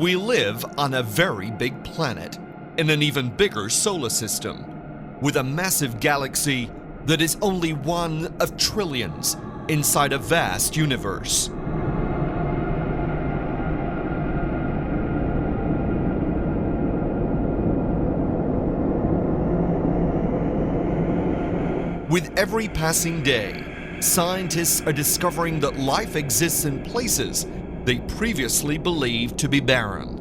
We live on a very big planet in an even bigger solar system with a massive galaxy that is only one of trillions inside a vast universe. With every passing day, scientists are discovering that life exists in places they previously believed to be barren.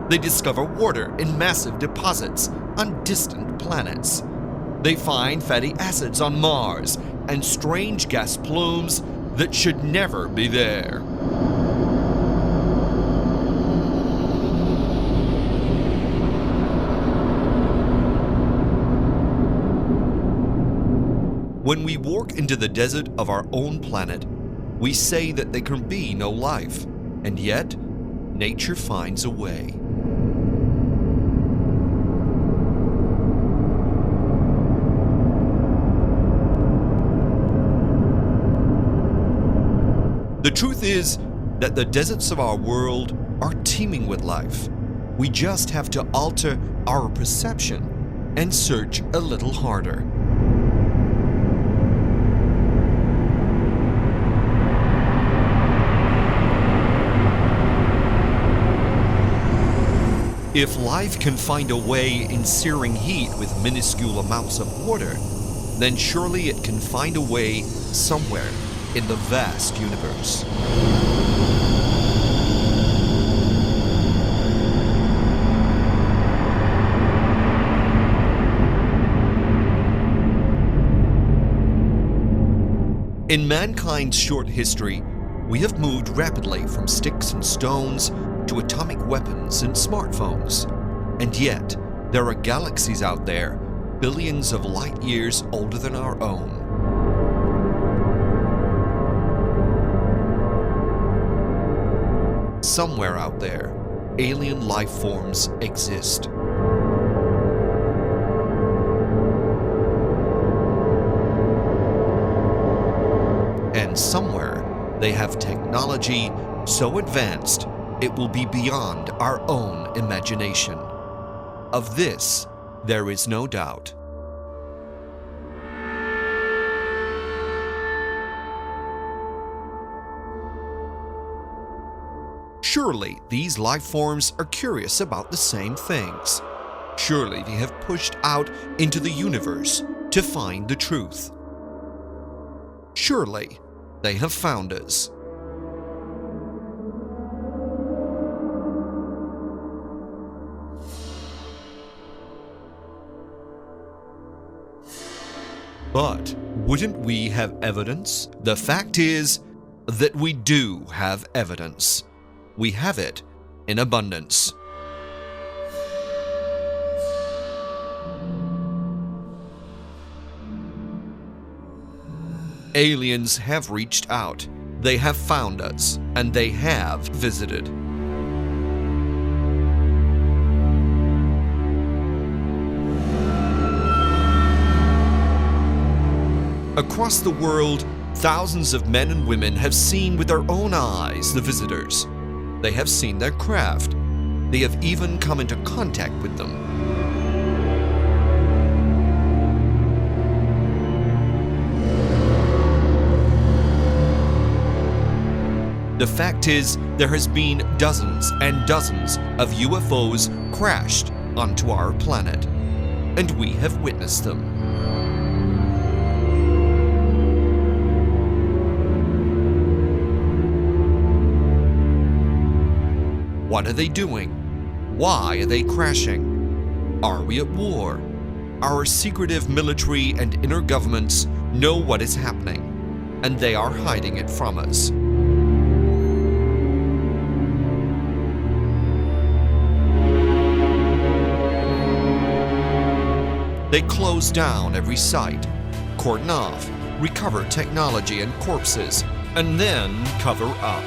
They discover water in massive deposits on distant planets. They find fatty acids on Mars and strange gas plumes that should never be there. When we walk into the desert of our own planet, we say that there can be no life, and yet nature finds a way. The truth is that the deserts of our world are teeming with life. We just have to alter our perception and search a little harder. If life can find a way in searing heat with minuscule amounts of water, then surely it can find a way somewhere in the vast universe. In mankind's short history, we have moved rapidly from sticks and stones to atomic weapons and smartphones. And yet, there are galaxies out there, billions of light years older than our own. Somewhere out there, alien life forms exist. And somewhere, they have technology so advanced it will be beyond our own imagination. Of this, there is no doubt. Surely these life forms are curious about the same things. Surely they have pushed out into the universe to find the truth. Surely they have found us. But wouldn't we have evidence? The fact is that we do have evidence. We have it in abundance. Aliens have reached out. They have found us, and they have visited. Across the world, thousands of men and women have seen with their own eyes the visitors. They have seen their craft. They have even come into contact with them. The fact is, there has been dozens and dozens of UFOs crashed onto our planet, and we have witnessed them. What are they doing? Why are they crashing? Are we at war? Our secretive military and inner governments know what is happening, and they are hiding it from us. They close down every site, cordon off, recover technology and corpses, and then cover up.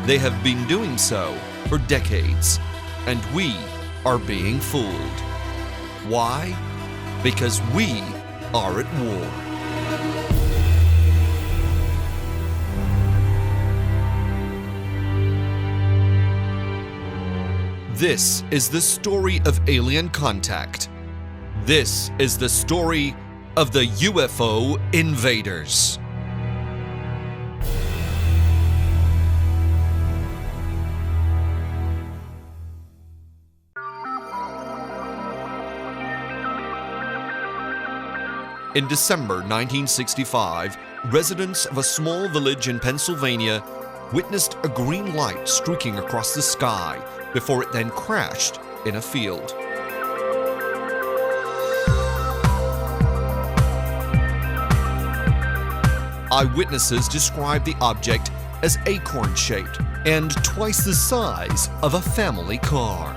They have been doing so for decades, and we are being fooled. Why? Because we are at war. This is the story of alien contact. This is the story of the UFO invaders. In December 1965, residents of a small village in Pennsylvania witnessed a green light streaking across the sky before it then crashed in a field. Eyewitnesses described the object as acorn-shaped and twice the size of a family car.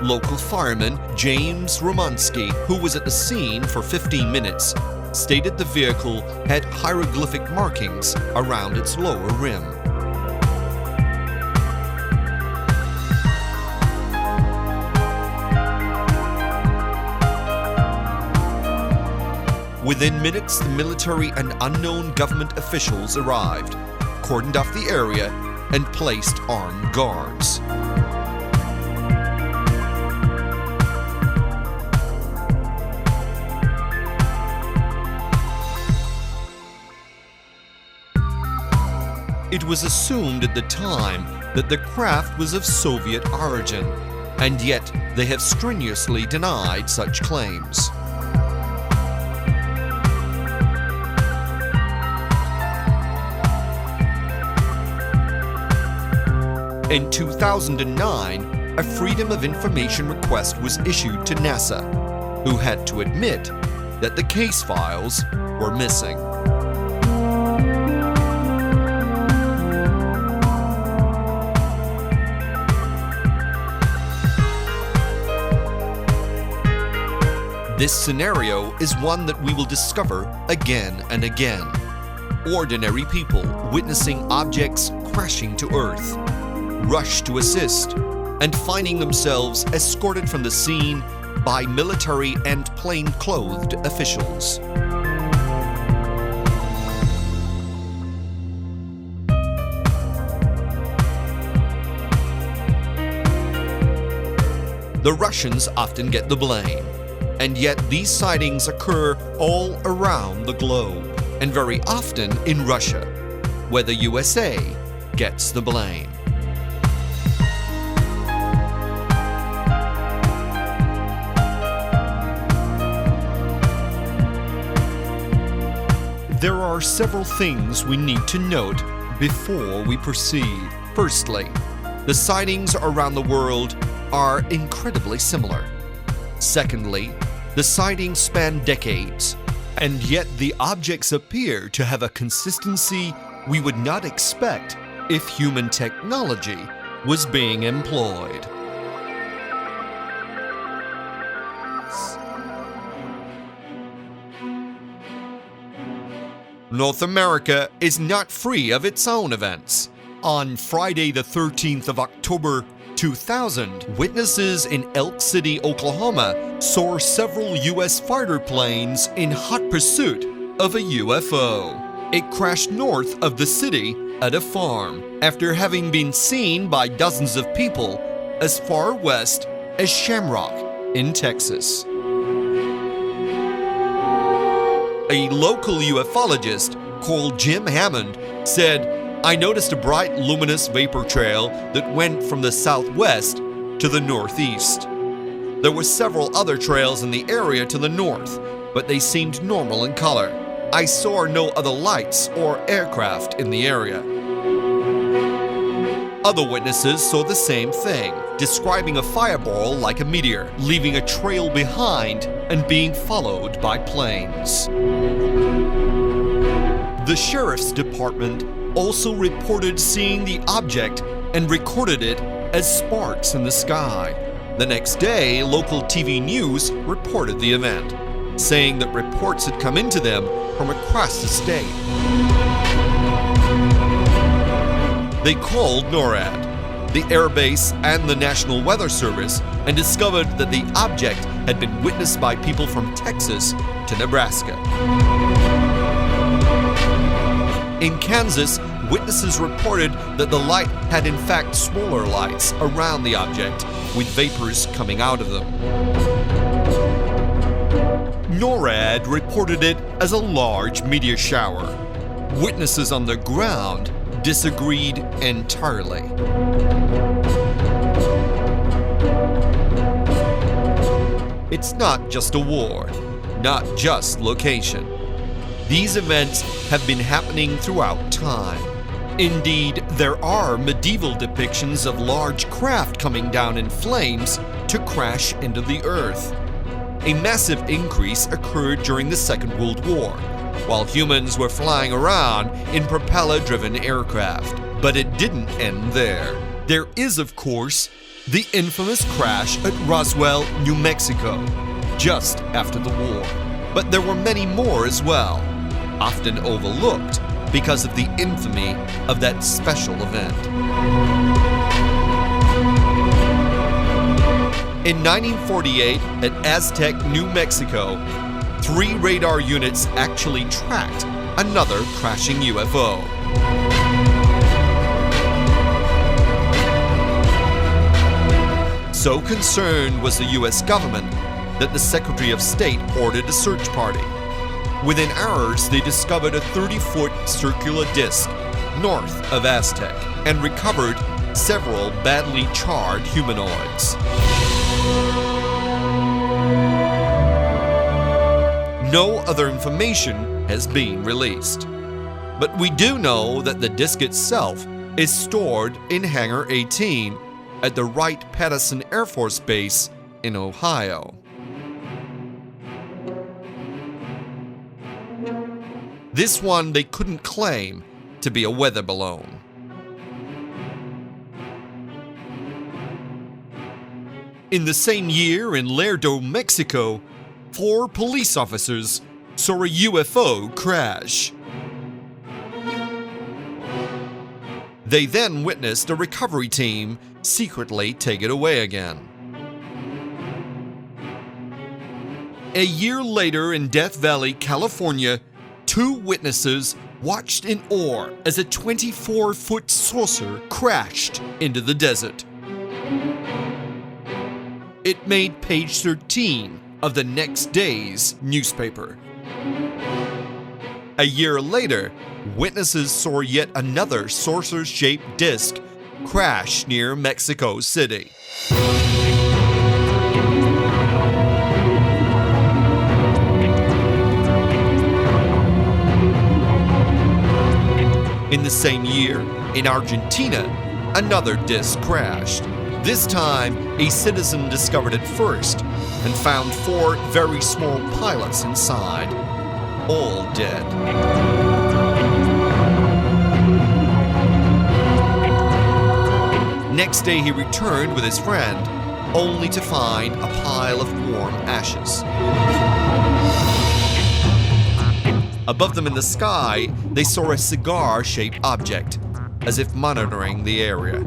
Local fireman James Romansky, who was at the scene for 15 minutes, stated the vehicle had hieroglyphic markings around its lower rim. Within minutes, the military and unknown government officials arrived, cordoned off the area, and placed armed guards. It was assumed at the time that the craft was of Soviet origin, and yet they have strenuously denied such claims. In 2009, a Freedom of Information request was issued to NASA, who had to admit that the case files were missing. This scenario is one that we will discover again and again. Ordinary people witnessing objects crashing to Earth, rush to assist, and finding themselves escorted from the scene by military and plain-clothed officials. The Russians often get the blame. And yet these sightings occur all around the globe, and very often in Russia, where the USA gets the blame. There are several things we need to note before we proceed. Firstly, the sightings around the world are incredibly similar. Secondly, the sightings span decades, and yet the objects appear to have a consistency we would not expect if human technology was being employed. North America is not free of its own events. On Friday the 13th of October 2000, witnesses in Elk City, Oklahoma, saw several U.S. fighter planes in hot pursuit of a UFO. It crashed north of the city at a farm after having been seen by dozens of people as far west as Shamrock in Texas. A local ufologist called Jim Hammond said, "I noticed a bright, luminous vapor trail that went from the southwest to the northeast. There were several other trails in the area to the north, but they seemed normal in color. I saw no other lights or aircraft in the area." Other witnesses saw the same thing, describing a fireball like a meteor, leaving a trail behind and being followed by planes. The sheriff's department also reported seeing the object and recorded it as sparks in the sky, The next day, local TV news reported the event, saying that reports had come into them from across the state. They called NORAD, the Air Base, and the National Weather Service, and discovered that the object had been witnessed by people from Texas to Nebraska. In Kansas, witnesses reported that the light had in fact smaller lights around the object, with vapors coming out of them. NORAD reported it as a large meteor shower. Witnesses on the ground disagreed entirely. It's not just a war, not just location. These events have been happening throughout time. Indeed, there are medieval depictions of large craft coming down in flames to crash into the earth. A massive increase occurred during the Second World War, while humans were flying around in propeller-driven aircraft. But it didn't end there. There is, of course, the infamous crash at Roswell, New Mexico, just after the war. But there were many more as well, often overlooked because of the infamy of that special event. In 1948, at Aztec, New Mexico, 3 radar units actually tracked another crashing UFO. So concerned was the US government that the Secretary of State ordered a search party. Within hours, they discovered a 30-foot circular disc north of Aztec and recovered several badly charred humanoids. No other information has been released. But we do know that the disc itself is stored in Hangar 18 at the Wright-Patterson Air Force Base in Ohio. This one they couldn't claim to be a weather balloon. In the same year in Lerdo, Mexico, 4 police officers saw a UFO crash. They then witnessed a recovery team secretly take it away again. A year later in Death Valley, California, 2 witnesses watched in awe as a 24-foot saucer crashed into the desert. It made page 13 of the next day's newspaper. A year later, witnesses saw yet another saucer-shaped disc crash near Mexico City. In the same year, in Argentina, another disc crashed. This time, a citizen discovered it first and found 4 very small pilots inside, all dead. Next day, he returned with his friend, only to find a pile of warm ashes. Above them in the sky, they saw a cigar-shaped object, as if monitoring the area.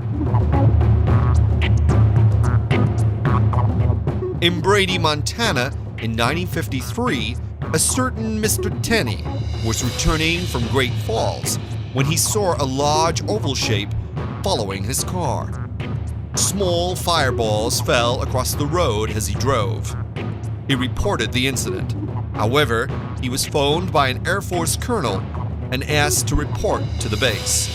In Brady, Montana, in 1953, a certain Mr. Tenney was returning from Great Falls when he saw a large oval shape following his car. Small fireballs fell across the road as he drove. He reported the incident. However, he was phoned by an Air Force colonel and asked to report to the base.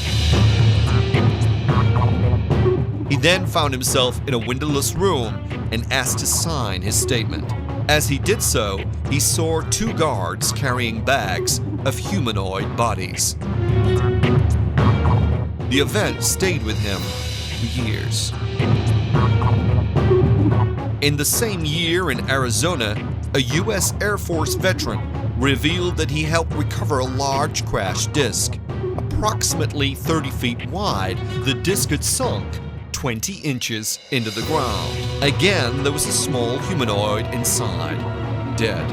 He then found himself in a windowless room and asked to sign his statement. As he did so, he saw 2 guards carrying bags of humanoid bodies. The event stayed with him for years. In the same year in Arizona, a U.S. Air Force veteran revealed that he helped recover a large crash disc. Approximately 30 feet wide, the disc had sunk 20 inches into the ground. Again, there was a small humanoid inside, dead.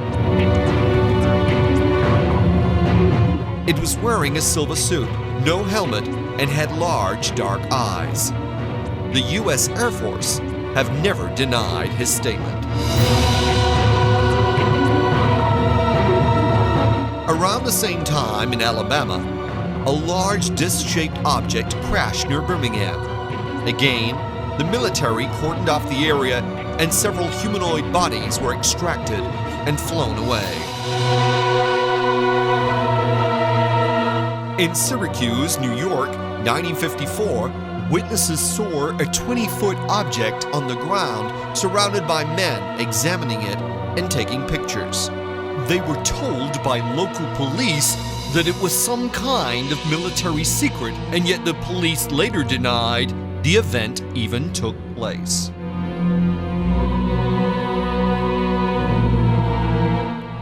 It was wearing a silver suit, no helmet, and had large dark eyes. The U.S. Air Force have never denied his statement. Around the same time in Alabama, a large disc-shaped object crashed near Birmingham. Again, the military cordoned off the area and several humanoid bodies were extracted and flown away. In Syracuse, New York, 1954, witnesses saw a 20-foot object on the ground surrounded by men examining it and taking pictures. They were told by local police that it was some kind of military secret, and yet the police later denied the event even took place.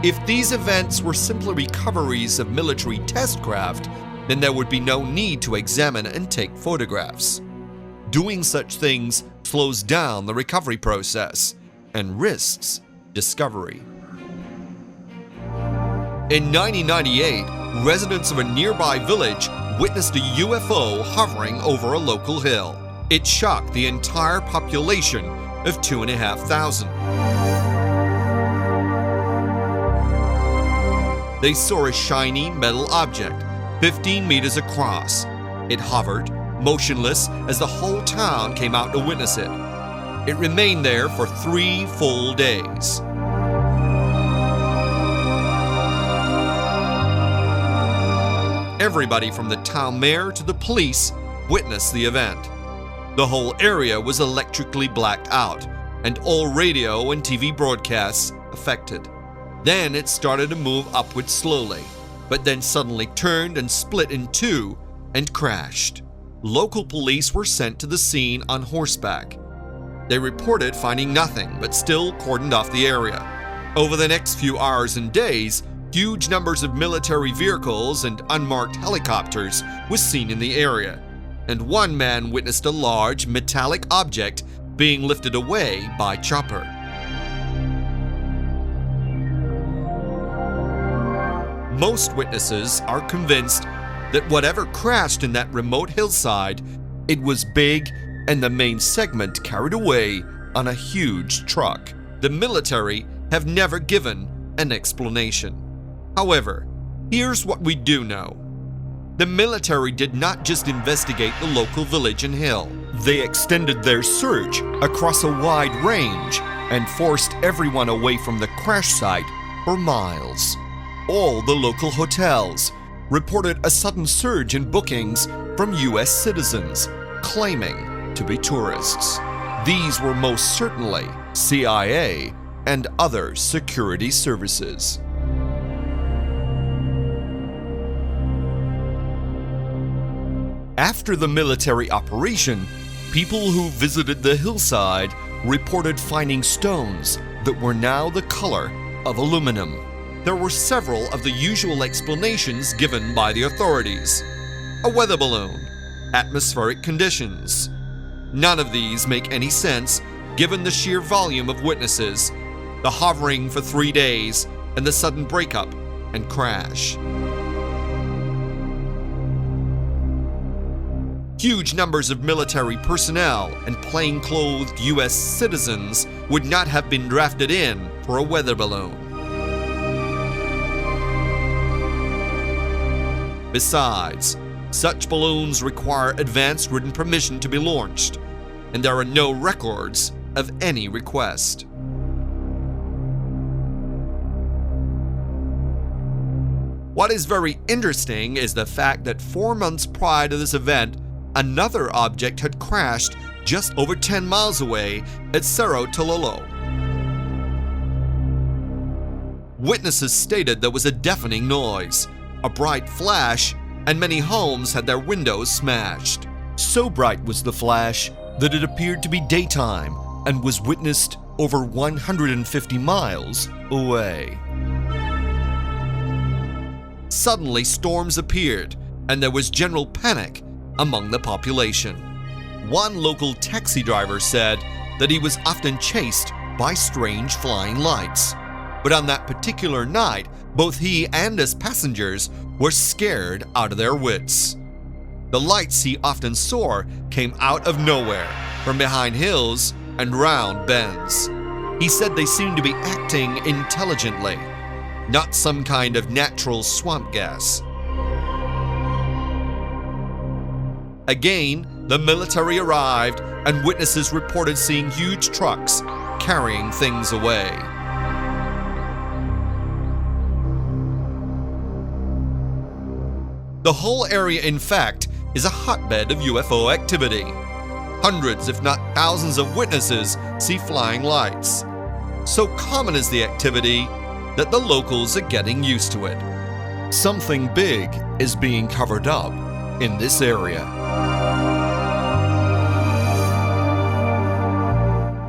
If these events were simply recoveries of military test craft, then there would be no need to examine and take photographs. Doing such things slows down the recovery process and risks discovery. In 1998, residents of a nearby village witnessed a UFO hovering over a local hill. It shocked the entire population of 2,500. They saw a shiny metal object 15 meters across. It hovered, motionless, as the whole town came out to witness it. It remained there for 3 full days. Everybody from the town mayor to the police witnessed the event. The whole area was electrically blacked out, and all radio and TV broadcasts affected. Then it started to move upward slowly, but then suddenly turned and split in two and crashed. Local police were sent to the scene on horseback. They reported finding nothing, but still cordoned off the area. Over the next few hours and days, huge numbers of military vehicles and unmarked helicopters were seen in the area, and one man witnessed a large metallic object being lifted away by chopper. Most witnesses are convinced that whatever crashed in that remote hillside, it was big and the main segment carried away on a huge truck. The military have never given an explanation. However, here's what we do know. The military did not just investigate the local village and hill. They extended their search across a wide range and forced everyone away from the crash site for miles. All the local hotels reported a sudden surge in bookings from U.S. citizens claiming to be tourists. These were most certainly CIA and other security services. After the military operation, people who visited the hillside reported finding stones that were now the color of aluminum. There were several of the usual explanations given by the authorities. A weather balloon, atmospheric conditions. None of these make any sense given the sheer volume of witnesses, the hovering for 3 days, and the sudden breakup and crash. Huge numbers of military personnel and plain-clothed U.S. citizens would not have been drafted in for a weather balloon. Besides, such balloons require advance written permission to be launched, and there are no records of any request. What is very interesting is the fact that 4 months prior to this event, another object had crashed just over 10 miles away at Cerro Tololo. Witnesses stated there was a deafening noise, a bright flash, and many homes had their windows smashed. So bright was the flash that it appeared to be daytime and was witnessed over 150 miles away. Suddenly, storms appeared, and there was general panic among the population. One local taxi driver said that he was often chased by strange flying lights. But on that particular night, both he and his passengers were scared out of their wits. The lights he often saw came out of nowhere, from behind hills and round bends. He said they seemed to be acting intelligently, not some kind of natural swamp gas. Again, the military arrived and witnesses reported seeing huge trucks carrying things away. The whole area, in fact, is a hotbed of UFO activity. Hundreds, if not thousands of witnesses see flying lights. So common is the activity that the locals are getting used to it. Something big is being covered up in this area.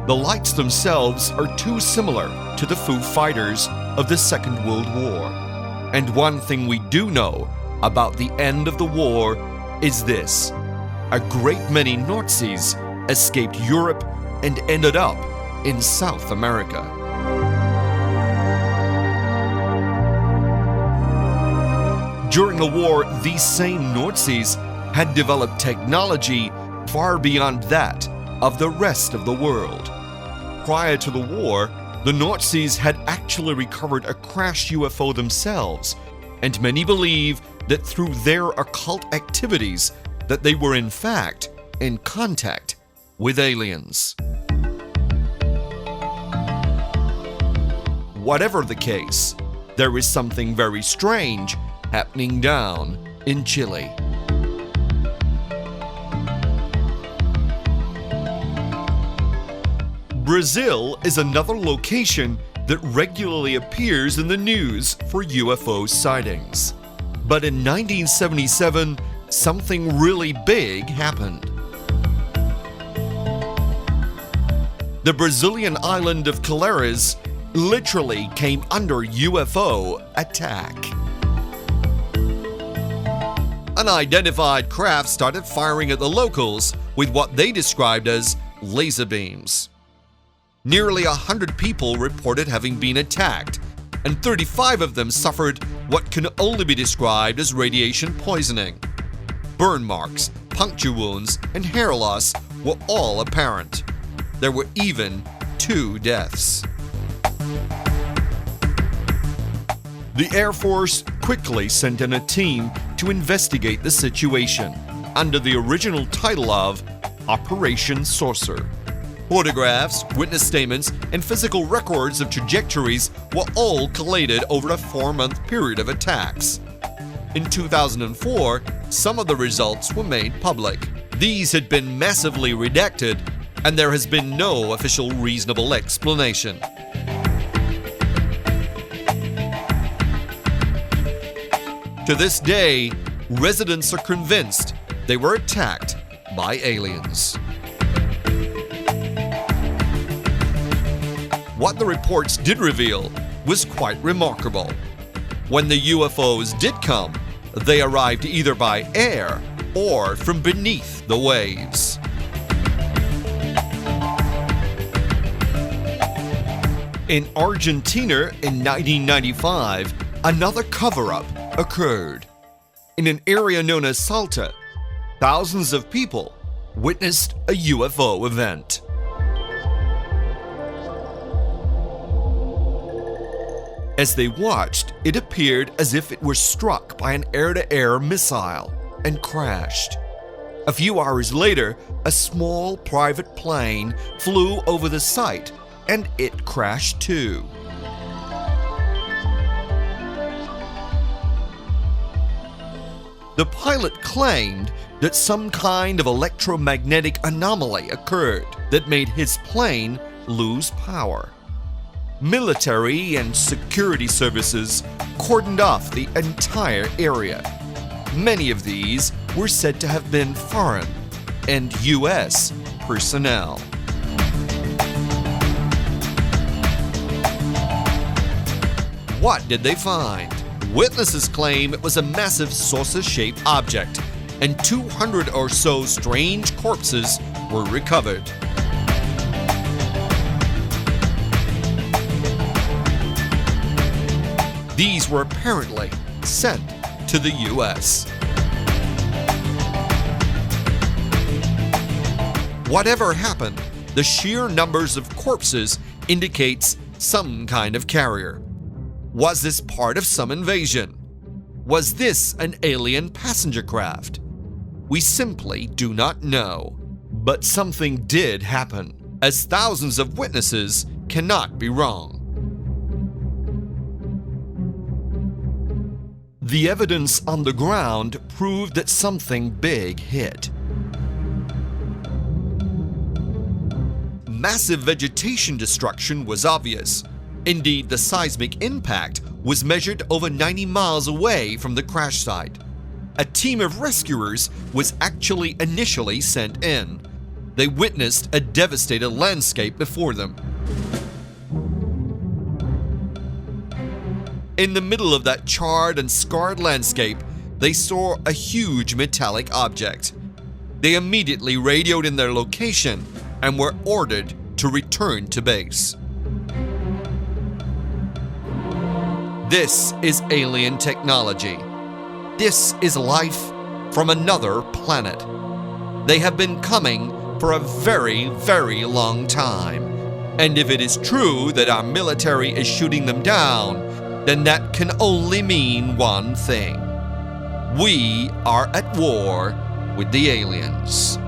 The lights themselves are too similar to the Foo Fighters of the Second World War. And one thing we do know about the end of the war is this: a great many Nazis escaped Europe and ended up in South America. During the war, these same Nazis had developed technology far beyond that of the rest of the world. Prior to the war, the Nazis had actually recovered a crashed UFO themselves, and many believe that through their occult activities that they were in fact in contact with aliens. Whatever the case, there is something very strange happening down in Chile. Brazil is another location that regularly appears in the news for UFO sightings. But in 1977, something really big happened. The Brazilian island of Calares literally came under UFO attack. Unidentified craft started firing at the locals with what they described as laser beams. Nearly 100 people reported having been attacked, and 35 of them suffered what can only be described as radiation poisoning. Burn marks, puncture wounds, and hair loss were all apparent. There were even 2 deaths. The Air Force quickly sent in a team to investigate the situation under the original title of Operation Saucer. Photographs, witness statements, and physical records of trajectories were all collated over a 4-month period of attacks. In 2004, some of the results were made public. These had been massively redacted, and there has been no official reasonable explanation. To this day, residents are convinced they were attacked by aliens. What the reports did reveal was quite remarkable. When the UFOs did come, they arrived either by air or from beneath the waves. In Argentina in 1995, another cover-up occurred. In an area known as Salta, thousands of people witnessed a UFO event. As they watched, it appeared as if it were struck by an air-to-air missile and crashed. A few hours later, a small private plane flew over the site and it crashed too. The pilot claimed that some kind of electromagnetic anomaly occurred that made his plane lose power. Military and security services cordoned off the entire area. Many of these were said to have been foreign and U.S. personnel. What did they find? Witnesses claim it was a massive saucer-shaped object, and 200 or so strange corpses were recovered. These were apparently sent to the U.S. Whatever happened, the sheer numbers of corpses indicates some kind of carrier. Was this part of some invasion? Was this an alien passenger craft? We simply do not know. But something did happen, as thousands of witnesses cannot be wrong. The evidence on the ground proved that something big hit. Massive vegetation destruction was obvious. Indeed, the seismic impact was measured over 90 miles away from the crash site. A team of rescuers was actually initially sent in. They witnessed a devastated landscape before them. In the middle of that charred and scarred landscape, they saw a huge metallic object. They immediately radioed in their location and were ordered to return to base. This is alien technology. This is life from another planet. They have been coming for a very, very long time. And if it is true that our military is shooting them down, then that can only mean one thing. We are at war with the aliens.